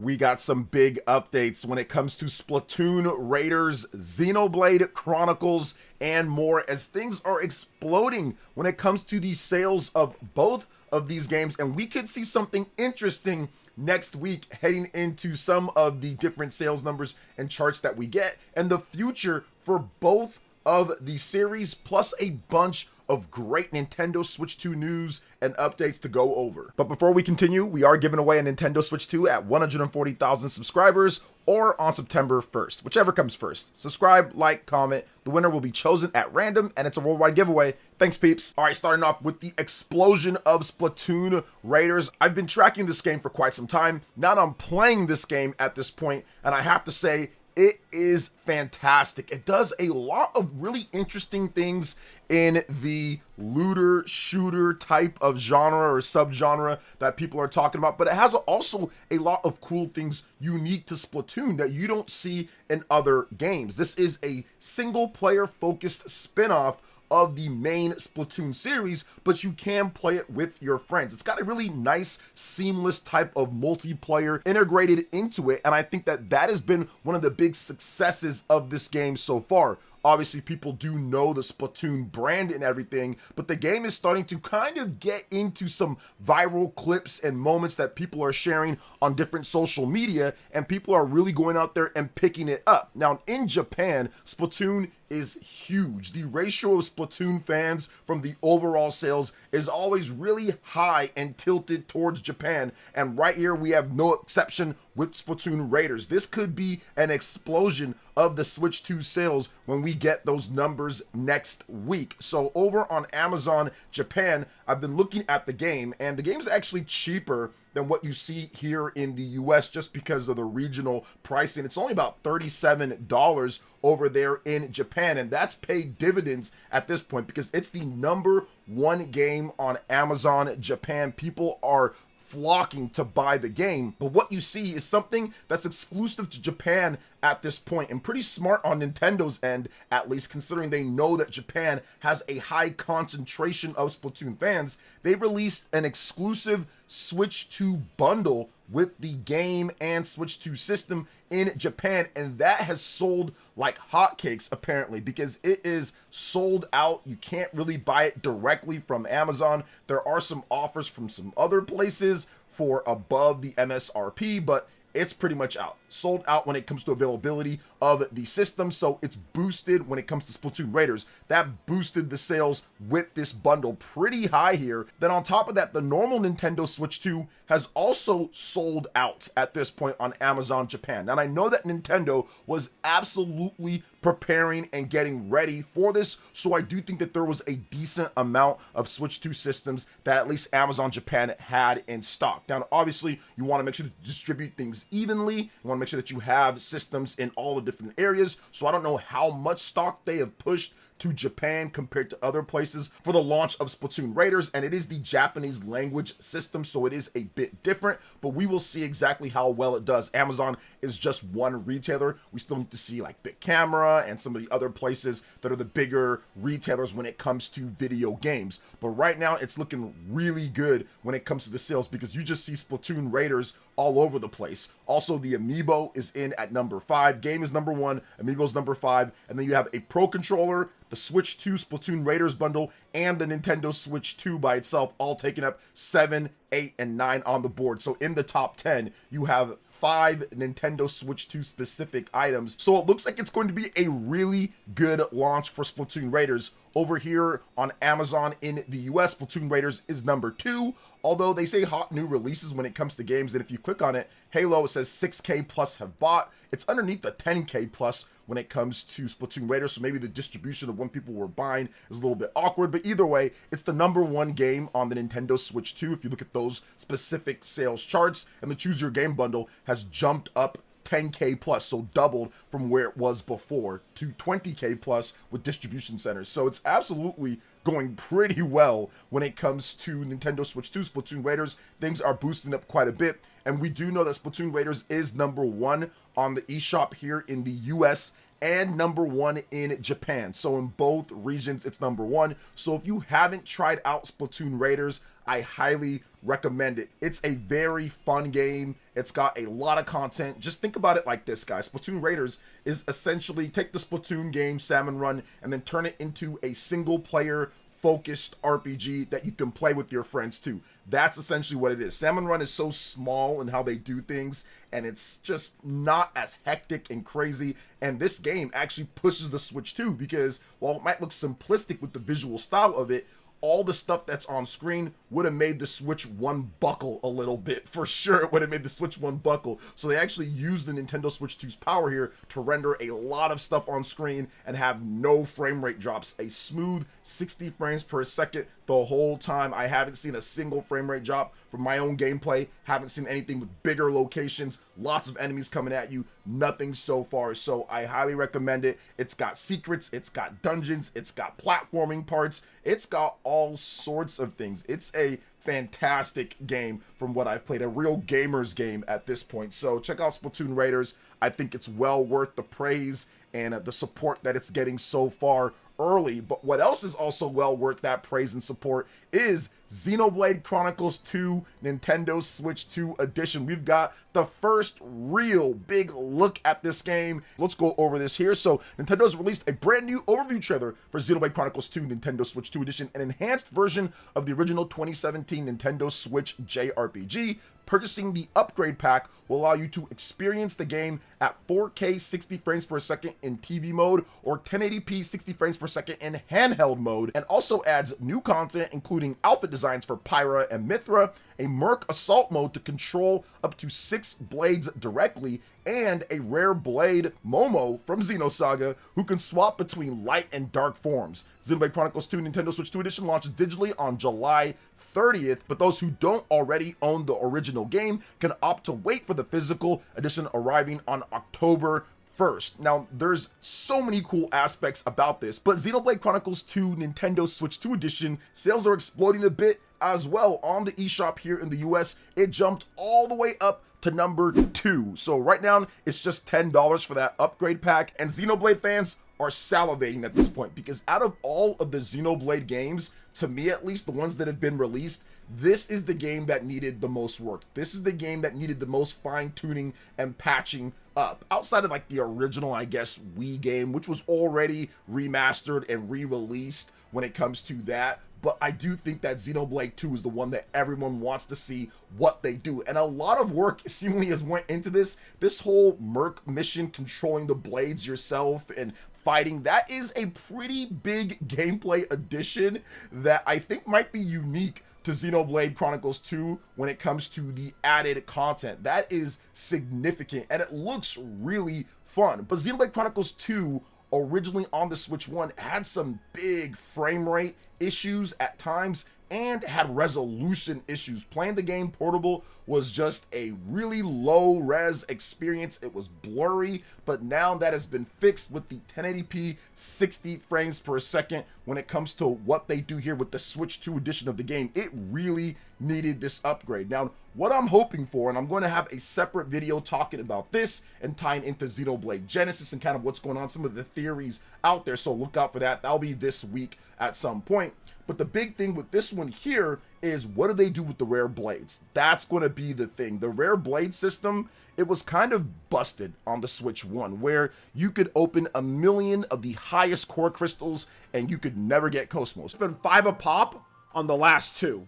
We got some big updates when it comes to Splatoon Raiders, Xenoblade Chronicles, and more, as things are exploding when it comes to the sales of both of these games. And we could see something interesting next week heading into some of the different sales numbers and charts that we get, and the future for both of the series, plus a bunch of great Nintendo Switch 2 news and updates to go over. But before we continue, we are giving away a Nintendo Switch 2 at 140,000 subscribers or on September 1st, whichever comes first. Subscribe, like, comment. The winner will be chosen at random, and it's a worldwide giveaway. Thanks, peeps. All right, starting off with the explosion of Splatoon Raiders. I've been tracking this game for quite some time. Now that I'm playing this game at this point, and I have to say, it is fantastic. It does a lot of really interesting things in the looter shooter type of genre or subgenre that people are talking about, but it has also a lot of cool things unique to Splatoon that you don't see in other games. This is a single player focused spin-off of the main Splatoon series, but you can play it with your friends. It's got a really nice, seamless type of multiplayer integrated into it, and I think that that has been one of the big successes of this game so far. Obviously, people do know the Splatoon brand and everything, but the game is starting to kind of get into some viral clips and moments that people are sharing on different social media, and people are really going out there and picking it up. Now, in Japan, Splatoon is huge. The ratio of Splatoon fans from the overall sales is always really high and tilted towards Japan, and right here we have no exception with Splatoon Raiders. This could be an explosion of the Switch 2 sales when we get those numbers next week. So over on Amazon Japan, I've been looking at the game, and the game is actually cheaper than what you see here in the US just because of the regional pricing. It's only about $37 over there in Japan, and that's paid dividends at this point because it's the #1 game on Amazon Japan. People are flocking to buy the game, but what you see is something that's exclusive to Japan at this point, and pretty smart on Nintendo's end, at least, considering they know that Japan has a high concentration of Splatoon fans. They released an exclusive Switch 2 bundle with the game and Switch 2 system in Japan, and that has sold like hotcakes apparently, because it is sold out. You can't really buy it directly from Amazon. There are some offers from some other places for above the MSRP, but it's pretty much out. Sold out when it comes to availability of the system, so it's boosted when it comes to Splatoon Raiders. That boosted the sales with this bundle pretty high here. Then on top of that, the normal Nintendo Switch 2 has also sold out at this point on Amazon Japan. And I know that Nintendo was absolutely preparing and getting ready for this, so I do think that there was a decent amount of Switch 2 systems that at least Amazon Japan had in stock. Now, obviously, you want to make sure to distribute things evenly. You want to make sure that you have systems in all the different areas, so I don't know how much stock they have pushed to Japan compared to other places for the launch of Splatoon Raiders, and it is the Japanese language system, so it is a bit different, but we will see exactly how well it does. Amazon is just one retailer. We still need to see like Big Camera and some of the other places that are the bigger retailers when it comes to video games. But right now, it's looking really good when it comes to the sales, because you just see Splatoon Raiders all over the place. Also, the Amiibo is in at #5. Game is #1, Amiibo's #5, and then you have a Pro Controller, the Switch 2 Splatoon Raiders bundle, and the Nintendo Switch 2 by itself, all taking up 7, 8, and 9 on the board. So in the top 10, you have 5 Nintendo Switch 2 specific items. So it looks like it's going to be a really good launch for Splatoon Raiders. Over here on Amazon in the US, Splatoon Raiders is #2, although they say hot new releases when it comes to games, and if you click on it, Halo, it says 6K plus have bought. It's underneath the 10K plus when it comes to Splatoon Raiders, so maybe the distribution of when people were buying is a little bit awkward, but either way, it's the #1 game on the Nintendo Switch 2 if you look at those specific sales charts, and the Choose Your Game bundle has jumped up 10K plus, so doubled from where it was before to 20K plus with distribution centers. So it's absolutely going pretty well when it comes to Nintendo Switch 2. Splatoon Raiders, things are boosting up quite a bit, and we do know that Splatoon Raiders is #1 on the eShop here in the US and #1 in Japan. So in both regions, it's #1. So if you haven't tried out Splatoon Raiders, I highly recommend it. It's a very fun game. It's got a lot of content. Just think about it like this, guys. Splatoon Raiders is essentially take the Splatoon game, Salmon Run, and then turn it into a single player focused RPG that you can play with your friends too. That's essentially what it is. Salmon Run is so small in how they do things, and it's just not as hectic and crazy. And this game actually pushes the Switch too, because while it might look simplistic with the visual style of it, all the stuff that's on screen would have made the Switch One buckle a little bit. For sure, it would have made the Switch One buckle. So they actually used the Nintendo Switch 2's power here to render a lot of stuff on screen and have no frame rate drops. A smooth 60 frames per second the whole time. I haven't seen a single frame rate drop from my own gameplay. Haven't seen anything with bigger locations, lots of enemies coming at you, nothing so far. So I highly recommend it. It's got secrets, it's got dungeons, it's got platforming parts, it's got all sorts of things. It's a fantastic game from what I've played, a real gamer's game at this point. So check out Splatoon Raiders. I think it's well worth the praise and the support that it's getting so far early. But what else is also well worth that praise and support is Xenoblade Chronicles 2 Nintendo Switch 2 edition. We've got the first real big look at this game. Let's go over this here. So Nintendo's released a brand new overview trailer for Xenoblade Chronicles 2 Nintendo Switch 2 edition, an enhanced version of the original 2017 Nintendo Switch JRPG. Purchasing the upgrade pack will allow you to experience the game at 4K 60 frames per second in TV mode or 1080p 60 frames per second in handheld mode, and also adds new content including outfit designs for Pyra and Mithra, a Merc assault mode to control up to 6 blades directly, and a rare blade, Momo from Xenosaga, who can swap between light and dark forms. Xenoblade Chronicles 2 Nintendo Switch 2 edition launches digitally on July 30th, but those who don't already own the original game can opt to wait for the physical edition arriving on October 1st. Now, there's so many cool aspects about this, but Xenoblade Chronicles 2 Nintendo Switch 2 edition sales are exploding a bit as well. On the eShop here in the US, it jumped all the way up to number 2. So right now, it's just $10 for that upgrade pack, and Xenoblade fans are salivating at this point, because out of all of the Xenoblade games, to me at least, the ones that have been released, this is the game that needed the most work. This is the game that needed the most fine-tuning and patching up. Outside of like the original, I guess, Wii game, which was already remastered and re-released when it comes to that. But I do think that Xenoblade 2 is the one that everyone wants to see what they do. And a lot of work seemingly has went into this. This whole Merc mission, controlling the blades yourself and fighting, that is a pretty big gameplay addition that I think might be unique to Xenoblade Chronicles 2 when it comes to the added content. That is significant, and it looks really fun. But Xenoblade Chronicles 2, originally on the Switch 1, had some big frame rate issues at times and had resolution issues. Playing the game portable was just a really low res experience. It was blurry, but now that has been fixed with the 1080p 60 frames per second when it comes to what they do here with the Switch 2 edition of the game. It really needed this upgrade. Now, what I'm hoping for, and I'm going to have a separate video talking about this and tying into Xenoblade Genesis and kind of what's going on, some of the theories out there, so look out for that. That'll be this week at some point. But the big thing with this one here is, what do they do with the rare blades? That's going to be the thing. The rare blade system, it was kind of busted on the Switch 1, where you could open 1 million of the highest core crystals and you could never get Cosmos. Spent 5 a pop on the last 2.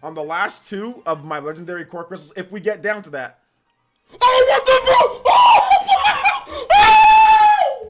On the last 2 of my legendary core crystals, if we get down to that. Oh, what the fuck? Oh!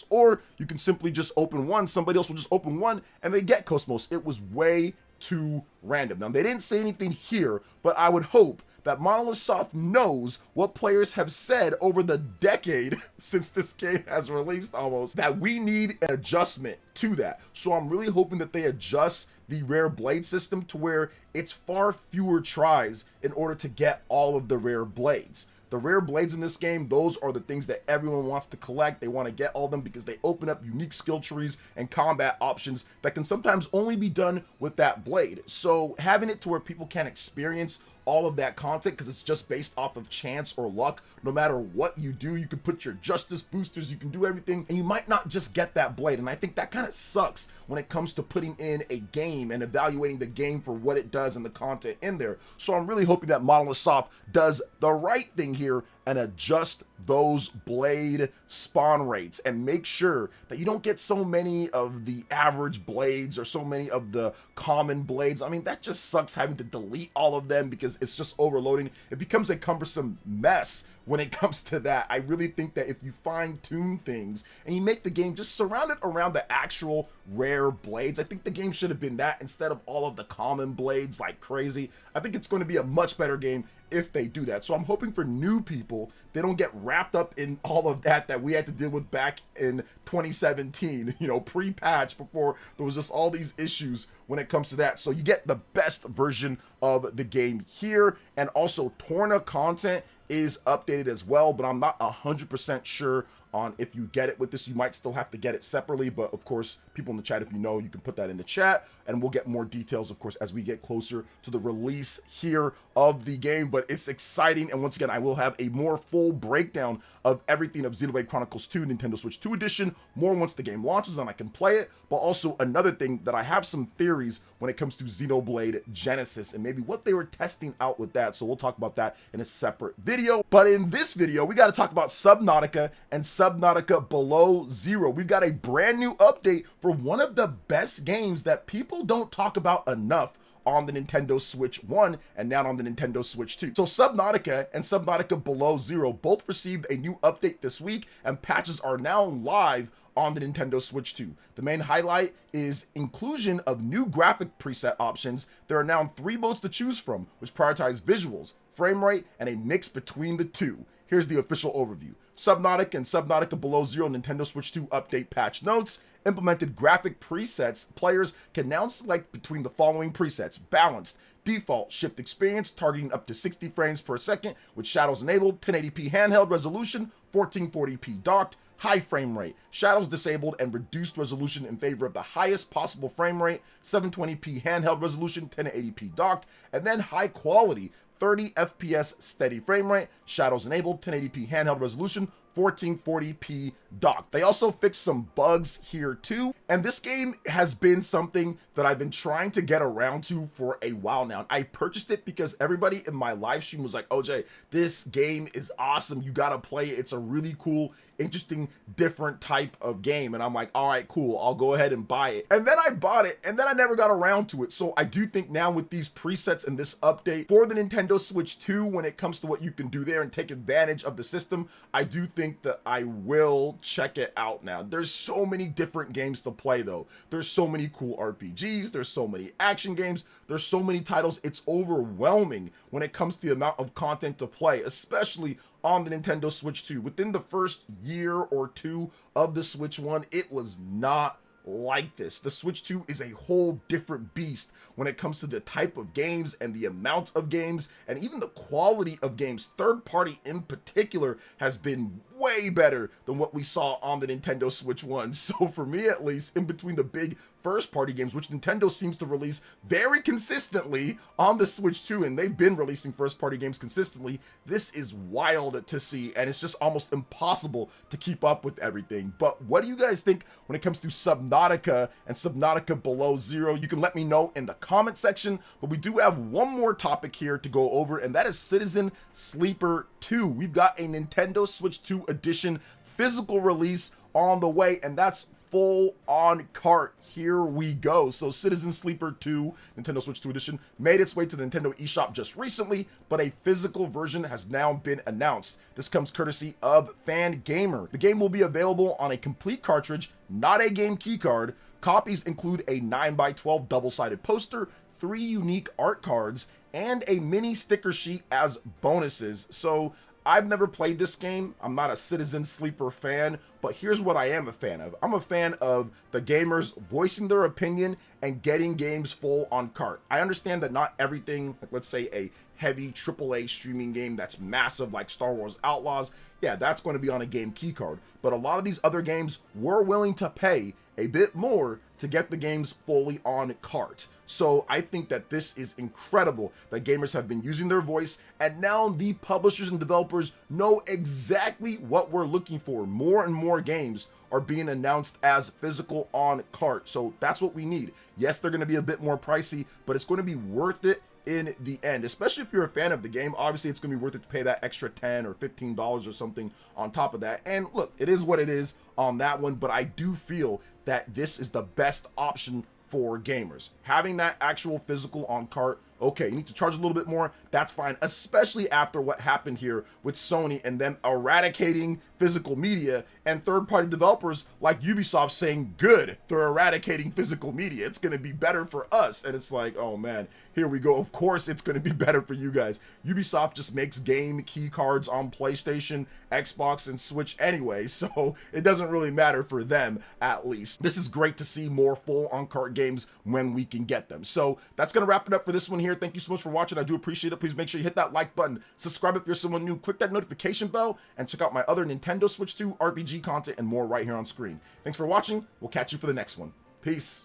Or you can simply just open one, somebody else will just open one, and they get Cosmos. It was way too random. Now, they didn't say anything here, but I would hope that Monolith Soft knows what players have said over the decade since this game has released almost, that we need an adjustment to that. So I'm really hoping that they adjust the rare blade system to where it's far fewer tries in order to get all of the rare blades. The rare blades in this game, those are the things that everyone wants to collect. They want to get all of them because they open up unique skill trees and combat options that can sometimes only be done with that blade. So having it to where people can experience all of that content because it's just based off of chance or luck. No matter what you do, you can put your justice boosters, you can do everything, and you might not just get that blade. And I think that kind of sucks when it comes to putting in a game and evaluating the game for what it does and the content in there. So I'm really hoping that Monolith Soft does the right thing here and adjust those blade spawn rates and make sure that you don't get so many of the average blades or so many of the common blades. I mean, that just sucks having to delete all of them because it's just overloading. It becomes a cumbersome mess when it comes to that. I really think that if you fine tune things and you make the game just surrounded around the actual rare blades, I think the game should have been that instead of all of the common blades like crazy. I think it's going to be a much better game if they do that. So I'm hoping for new people, they don't get wrapped up in all of that we had to deal with back in 2017, you know, pre-patch, before there was just all these issues when it comes to that. So you get the best version of the game here, and also Torna content is updated as well, but I'm not 100% sure on if you get it with this. You might still have to get it separately, but of course, people in the chat, if you know, you can put that in the chat, and we'll get more details, of course, as we get closer to the release here of the game. But it's exciting, and once again, I will have a more full breakdown of everything of Xenoblade Chronicles 2 Nintendo Switch 2 edition, more once the game launches and I can play it. But also another thing that I have some theories when it comes to Xenoblade Genesis and maybe what they were testing out with that, so we'll talk about that in a separate video. But in this video, we got to talk about Subnautica and Subnautica Below Zero. We've got a brand new update for one of the best games that people don't talk about enough on the Nintendo Switch 1 and now on the Nintendo Switch 2. So Subnautica and Subnautica Below Zero both received a new update this week, and patches are now live on the Nintendo Switch 2. The main highlight is inclusion of new graphic preset options. There are now 3 modes to choose from, which prioritize visuals, frame rate, and a mix between the two. Here's the official overview. Subnautica and Subnautica Below Zero Nintendo Switch 2 update patch notes. Implemented graphic presets. Players can now select between the following presets: balanced, default, shift experience, targeting up to 60 frames per second with shadows enabled, 1080p handheld resolution, 1440p docked, high frame rate, shadows disabled, and reduced resolution in favor of the highest possible frame rate, 720p handheld resolution, 1080p docked, and then high quality, 30 FPS steady frame rate, shadows enabled, 1080p handheld resolution, 1440p docked. They also fixed some bugs here too, and this game has been something that I've been trying to get around to for a while now. I purchased it because everybody in my live stream was like, OJ, this game is awesome, you gotta play it, it's a really cool, interesting, different type of game. And I'm like, all right, cool, I'll go ahead and buy it. And then I bought it, and then I never got around to it. So I do think now with these presets and this update for the Nintendo Switch 2, when it comes to what you can do there and take advantage of the system, I do think that I will check it out now. There's so many different games to play though. There's so many cool RPGs, there's so many action games, there's so many titles. It's overwhelming when it comes to the amount of content to play, especially on the Nintendo Switch 2. Within the first year or two of the Switch 1, it was not like this. The Switch 2 is a whole different beast when it comes to the type of games and the amount of games and even the quality of games. Third party in particular has been way better than what we saw on the Nintendo Switch 1. So for me at least, in between the big first party games, which Nintendo seems to release very consistently on the Switch 2, and they've been releasing first party games consistently, this is wild to see, and it's just almost impossible to keep up with everything. But what do you guys think when it comes to Subnautica and Subnautica Below Zero? You can let me know in the comment section, but we do have one more topic here to go over, and that is Citizen Sleeper 2. We've got a Nintendo Switch 2 edition physical release on the way, and that's full on cart. Here we go. So Citizen Sleeper 2 Nintendo Switch 2 edition made its way to the Nintendo eShop just recently, but a physical version has now been announced. This comes courtesy of Fan Gamer. The game will be available on a complete cartridge, not a game keycard. Copies include a 9x12 double-sided poster, 3 unique art cards, and a mini sticker sheet as bonuses. So I've never played this game. I'm not a Citizen Sleeper fan, but here's what I am a fan of. I'm a fan of the gamers voicing their opinion and getting games full on cart. I understand that not everything, like let's say a heavy AAA streaming game that's massive like Star Wars Outlaws, yeah, that's going to be on a game key card. But a lot of these other games were willing to pay a bit more to get the games fully on cart. So I think that this is incredible that gamers have been using their voice, and now the publishers and developers know exactly what we're looking for. More and more games are being announced as physical on cart. So that's what we need. Yes, they're going to be a bit more pricey, but it's going to be worth it in the end, especially if you're a fan of the game. Obviously it's going to be worth it to pay that extra $10 or $15 or something on top of that. And look, it is what it is on that one, but I do feel that this is the best option for gamers. Having that actual physical on cart, okay, you need to charge a little bit more, that's fine, especially after what happened here with Sony and them eradicating physical media, and third-party developers like Ubisoft saying, good, they're eradicating physical media, it's gonna be better for us. And it's like, oh man, here we go, of course it's gonna be better for you guys. Ubisoft just makes game key cards on PlayStation, Xbox, and Switch anyway, so it doesn't really matter for them, at least. This is great to see more full on-cart games when we can get them. So that's gonna wrap it up for this one here. Thank you so much for watching. I do appreciate it. Please make sure you hit that like button, subscribe if you're someone new, click that notification bell, and check out my other Nintendo Switch 2 RPG content and more right here on screen. Thanks for watching. We'll catch you for the next one. Peace.